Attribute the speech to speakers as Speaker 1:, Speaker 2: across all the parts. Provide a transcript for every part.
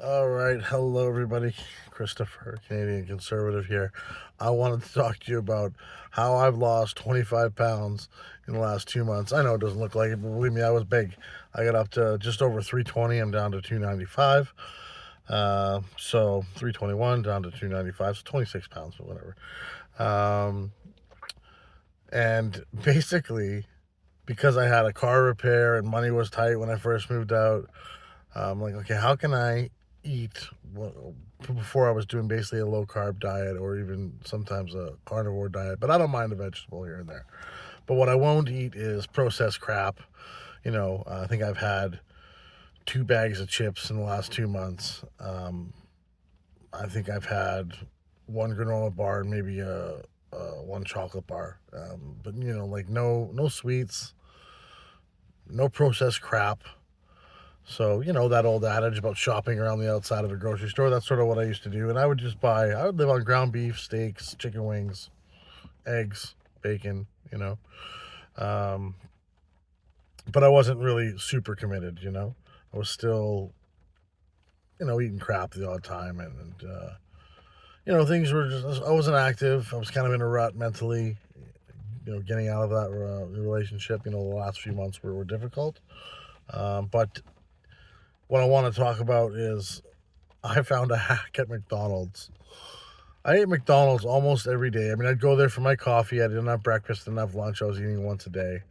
Speaker 1: All right, hello everybody. Christopher, Canadian conservative here. I wanted to talk to you about how I've lost 25 pounds in the last 2 months. I know it doesn't look like it, but believe me, I was big. I got up to just over 320. I'm down to 295. So 321 down to 295, so 26 pounds or whatever. Um, and basically, because I had a car repair and money was tight when I first moved out, I'm like, okay, how can I eat before I was doing basically a low carb diet or even sometimes a carnivore diet, but I don't mind a vegetable here and there. But what I won't eat is processed crap. I think I've had 2 bags of chips in the last 2 months. I think I've had one granola bar and maybe one chocolate bar. But like no sweets, no processed crap. So, that old adage about shopping around the outside of a grocery store, that's sort of what I used to do. And I would live on ground beef, steaks, chicken wings, eggs, bacon. Um, but I wasn't really super committed. I was still, eating crap the odd time. Things were just, I wasn't active. I was kind of in a rut mentally, getting out of that relationship. The last few months were difficult. But what I want to talk about is I found a hack at McDonald's. I ate McDonald's almost every day. I mean, I'd go there for my coffee. I didn't have breakfast, didn't have lunch. I was eating once a day.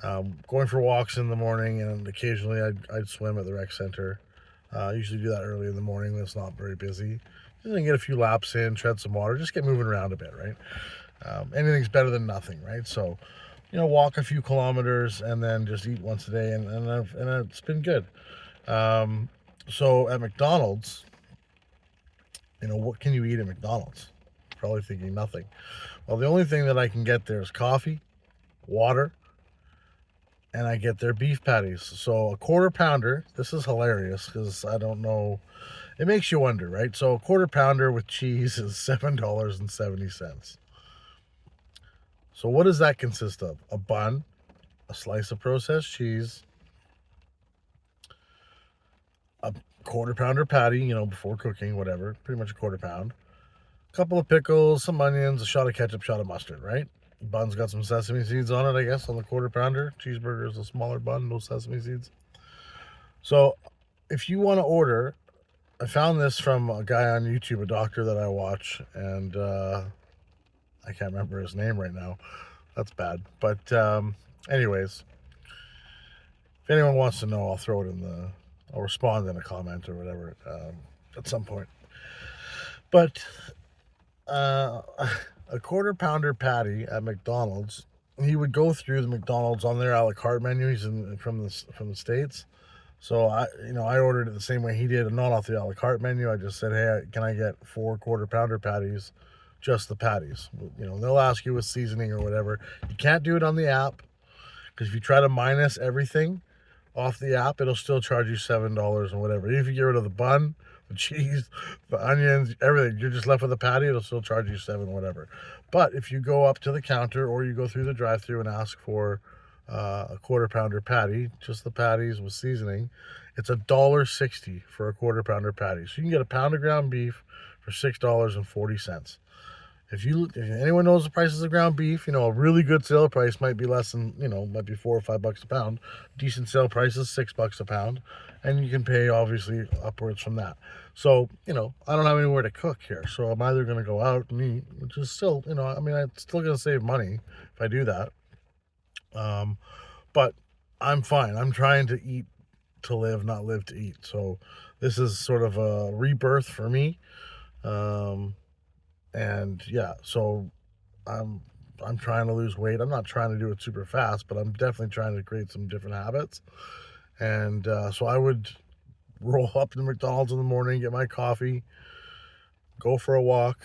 Speaker 1: Going for walks in the morning, and occasionally I'd swim at the rec center. I usually do that early in the morning when it's not very busy. And then get a few laps in, tread some water, just get moving around a bit, right? Anything's better than nothing, right? So, walk a few kilometers and then just eat once a day, and it's been good. So at McDonald's, what can you eat at McDonald's? Probably thinking nothing. Well, the only thing that I can get there is coffee, water, and I get their beef patties. So a quarter pounder, this is hilarious because I don't know, it makes you wonder, right? So a quarter pounder with cheese is $7.70. So what does that consist of? A bun, a slice of processed cheese, a quarter pounder patty, before cooking, whatever, pretty much a quarter pound, a couple of pickles, some onions, a shot of ketchup, shot of mustard, right? Bun's got some sesame seeds on it, I guess, on the quarter pounder. Cheeseburger is a smaller bun, no sesame seeds. So if you want to order, I found this from a guy on YouTube, a doctor that I watch, and I can't remember his name right now. That's bad. But anyways, if anyone wants to know, I'll respond in a comment or whatever at some point. But uh, a quarter pounder patty at McDonald's. He would go through the McDonald's on their a la carte menu. He's from the states, so I ordered it the same way he did, and not off the a la carte menu. I just said, hey, can I get 4 quarter pounder patties, just the patties? They'll ask you with seasoning or whatever. You can't do it on the app because if you try to minus everything off the app, it'll still charge you $7 and whatever. Even if you get rid of the bun, the cheese, the onions, everything, you're just left with a patty. It'll still charge you seven, whatever. But if you go up to the counter or you go through the drive-through and ask for a quarter pounder patty, just the patties with seasoning, it's $1.60 for a quarter pounder patty. So you can get a pound of ground beef for $6.40. If anyone knows the prices of ground beef, a really good sale price might be less than, might be $4 or $5 a pound. Decent sale price is $6 a pound, and you can pay obviously upwards from that. So, I don't have anywhere to cook here, so I'm either going to go out and eat, which is still, I mean, I'm still going to save money if I do that. But I'm fine. I'm trying to eat to live, not live to eat. So this is sort of a rebirth for me. Um, and yeah, so I'm I'm trying to lose weight. I'm not trying to do it super fast, but I'm definitely trying to create some different habits. And so I would roll up to McDonald's in the morning, get my coffee, go for a walk.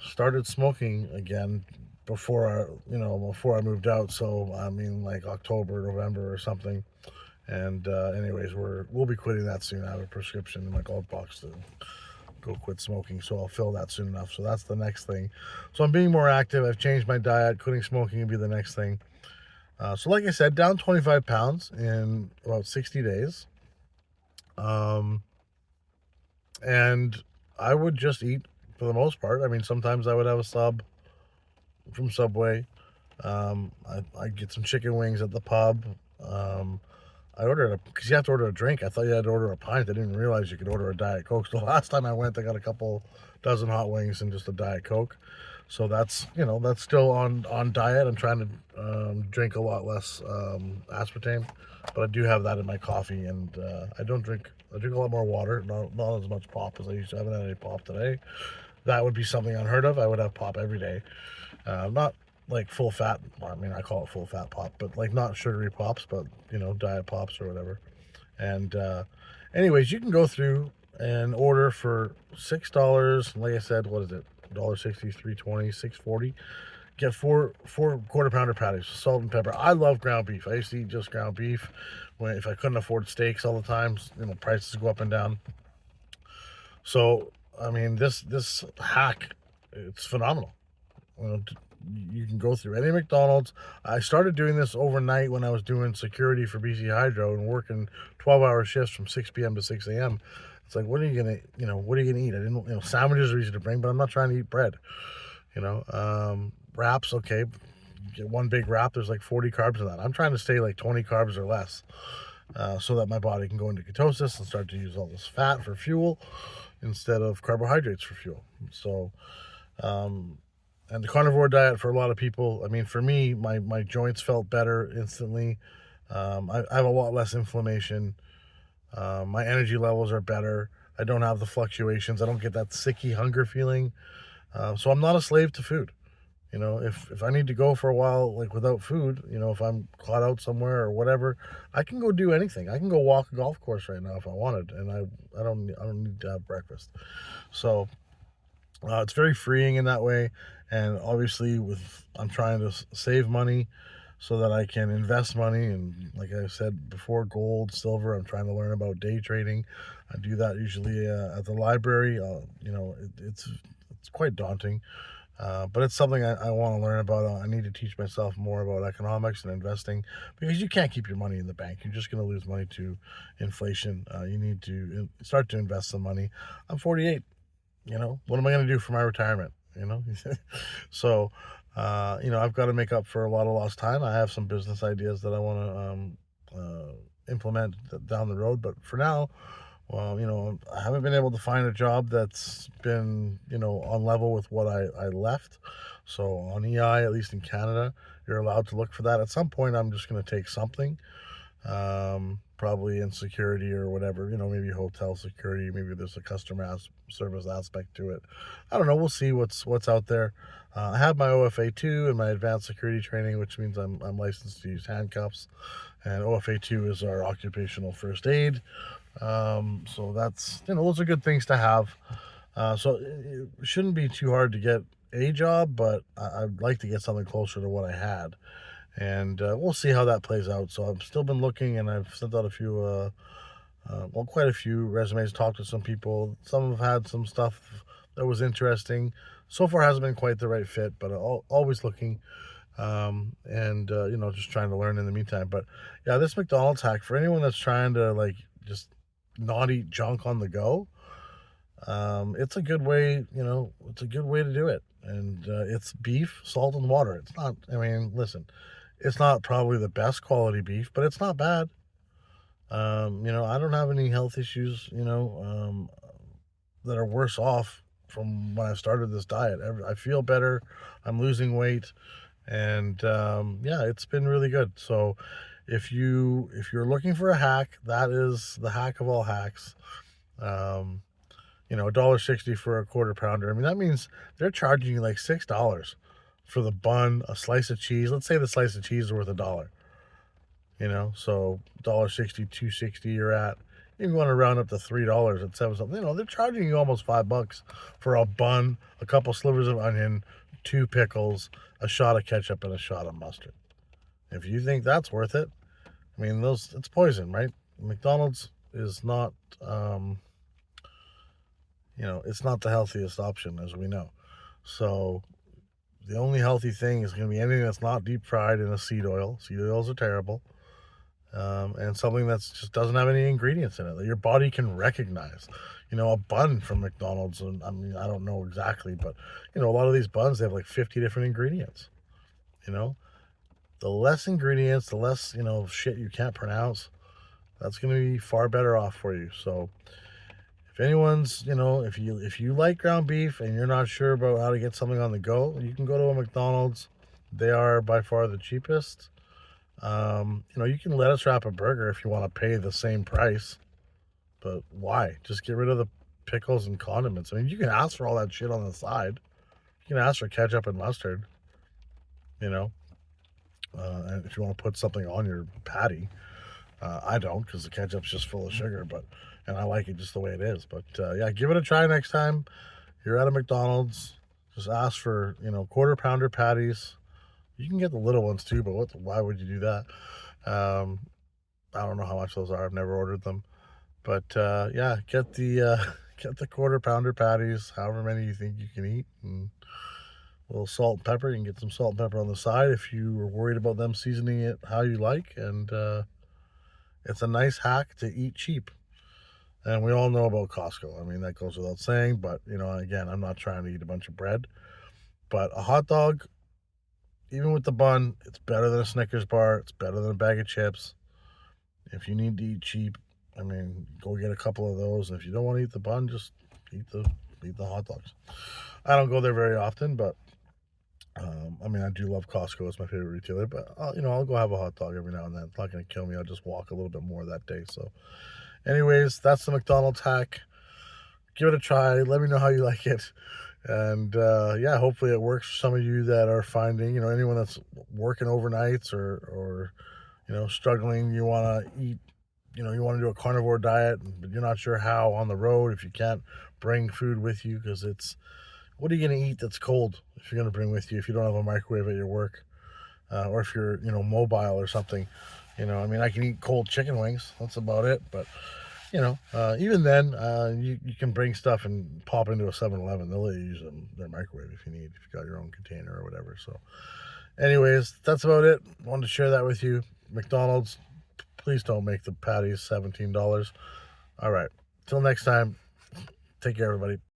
Speaker 1: Started smoking again before I moved out. So I mean, like October, November, or something. And anyways, we'll be quitting that soon. I have a prescription in my glove box to go quit smoking, so I'll fill that soon enough. So that's the next thing. So I'm being more active. I've changed my diet. Quitting smoking will be the next thing. So like I said, down 25 pounds in about 60 days. Um, And I would just eat for the most part. I mean, sometimes I would have a sub from Subway. I get some chicken wings at the pub. Um, I ordered a because you have to order a drink. I thought you had to order a pint. I didn't realize you could order a Diet Coke. So the last time I went, I got a couple dozen hot wings and just a Diet Coke. So that's still on diet. I'm trying to drink a lot less aspartame, but I do have that in my coffee, and I don't drink. I drink a lot more water, not as much pop as I used to. I haven't had any pop today. That would be something unheard of. I would have pop every day. Not like full fat. Well, I mean, I call it full fat pop, but like not sugary pops, but diet pops or whatever. And anyways, you can go through and order for $6. Like I said, what is it? $1.60, $3.20, $6.40. Get four quarter pounder patties, salt and pepper. I love ground beef. I used to eat just ground beef if I couldn't afford steaks all the time. Prices go up and down. So I mean, this hack, it's phenomenal. You know, you can go through any McDonald's. I started doing this overnight when I was doing security for BC Hydro and working 12-hour shifts from 6 p.m. to 6 a.m. It's like, what are you gonna eat? I didn't, sandwiches are easy to bring, but I'm not trying to eat bread. Wraps, okay. Get one big wrap. There's like 40 carbs in that. I'm trying to stay like 20 carbs or less, so that my body can go into ketosis and start to use all this fat for fuel instead of carbohydrates for fuel. So, and the carnivore diet for a lot of people, I mean, for me, my joints felt better instantly. I have a lot less inflammation. My energy levels are better. I don't have the fluctuations. I don't get that sicky hunger feeling. So I'm not a slave to food. If I need to go for a while, like without food, if I'm caught out somewhere or whatever, I can go do anything. I can go walk a golf course right now if I wanted, and I don't need to have breakfast. So it's very freeing in that way. And obviously, I'm trying to save money so that I can invest money. And like I said before, gold, silver. I'm trying to learn about day trading. I do that usually at the library. It's quite daunting. But it's something I want to learn about. I need to teach myself more about economics and investing, because you can't keep your money in the bank. You're just going to lose money to inflation. You need to start to invest some money. I'm 48. What am I going to do for my retirement? So, I've got to make up for a lot of lost time. I have some business ideas that I want to implement down the road. But for now, well, I haven't been able to find a job that's been, on level with what I left. So on EI, at least in Canada, you're allowed to look for that. At some point, I'm just going to take something, probably in security or whatever, maybe hotel security. Maybe there's a customer service aspect to it. I don't know. We'll see what's out there. I have my OFA2 and my advanced security training, which means I'm licensed to use handcuffs. And OFA2 is our occupational first aid. So that's, those are good things to have. So it shouldn't be too hard to get a job, but I'd like to get something closer to what I had. And we'll see how that plays out. So I've still been looking, and I've sent out quite a few resumes, talked to some people. Some have had some stuff that was interesting. So far hasn't been quite the right fit, but always looking. And just trying to learn in the meantime. But yeah, this McDonald's hack, for anyone that's trying to like just not eat junk on the go, it's a good way. It's a good way to do it. And it's beef, salt, and water. It's not, I mean, listen, it's not probably the best quality beef, but it's not bad. I don't have any health issues, that are worse off from when I started this diet. I feel better. I'm losing weight. And yeah, it's been really good. So if you're looking for a hack, that is the hack of all hacks. Um, $1.60 for a quarter pounder. I mean, that means they're charging you like $6 for the bun, a slice of cheese. Let's say the slice of cheese is worth $1. So $1.60, $2.60 you're at. If you want to round up to $3 at 7 something, they're charging you almost $5 for a bun, a couple slivers of onion, 2 pickles, a shot of ketchup, and a shot of mustard. If you think that's worth it, I mean, it's poison, right? McDonald's is not, it's not the healthiest option, as we know. So the only healthy thing is going to be anything that's not deep fried in a seed oil. Seed oils are terrible. and something that's just doesn't have any ingredients in it that your body can recognize. A bun from McDonald's, and I mean, I don't know exactly, but a lot of these buns, they have like 50 different ingredients. You know, the less ingredients, the less shit you can't pronounce. That's going to be far better off for you. So if anyone's, if you like ground beef and you're not sure about how to get something on the go, you can go to a McDonald's. They are by far the cheapest. You can lettuce wrap a burger if you want to pay the same price, but why? Just get rid of the pickles and condiments. I mean, you can ask for all that shit on the side. You can ask for ketchup and mustard, you know, and if you want to put something on your patty. I don't, because the ketchup's just full of sugar, and I like it just the way it is. But yeah, give it a try next time you're at a McDonald's. Just ask for quarter pounder patties. You can get the little ones too, but why would you do that? Um, I don't know how much those are. I've never ordered them, but yeah, get the get the quarter pounder patties, however many you think you can eat, and a little salt and pepper. You can get some salt and pepper on the side if you were worried about them seasoning it how you like, and it's a nice hack to eat cheap. And we all know about Costco. I mean, that goes without saying, but again, I'm not trying to eat a bunch of bread, but a hot dog, even with the bun, it's better than a Snickers bar. It's better than a bag of chips. If you need to eat cheap, I mean, go get a couple of those. And if you don't want to eat the bun, just eat the hot dogs. I don't go there very often, but I mean, I do love Costco. It's my favorite retailer, but I'll go have a hot dog every now and then. It's not going to kill me. I'll just walk a little bit more that day. So, anyways, that's the McDonald's hack. Give it a try. Let me know how you like it. And yeah, hopefully it works for some of you that are finding, anyone that's working overnights or struggling. You want to eat, you want to do a carnivore diet, but you're not sure how on the road if you can't bring food with you, because what are you going to eat that's cold if you're going to bring with you if you don't have a microwave at your work, or if you're mobile or something. I mean, I can eat cold chicken wings. That's about it, but even then, you can bring stuff and pop into a 7-Eleven. They'll let you use their microwave if you need, if you got your own container or whatever. So, anyways, that's about it. Wanted to share that with you. McDonald's, please don't make the patties $17. All right. Till next time, take care, everybody.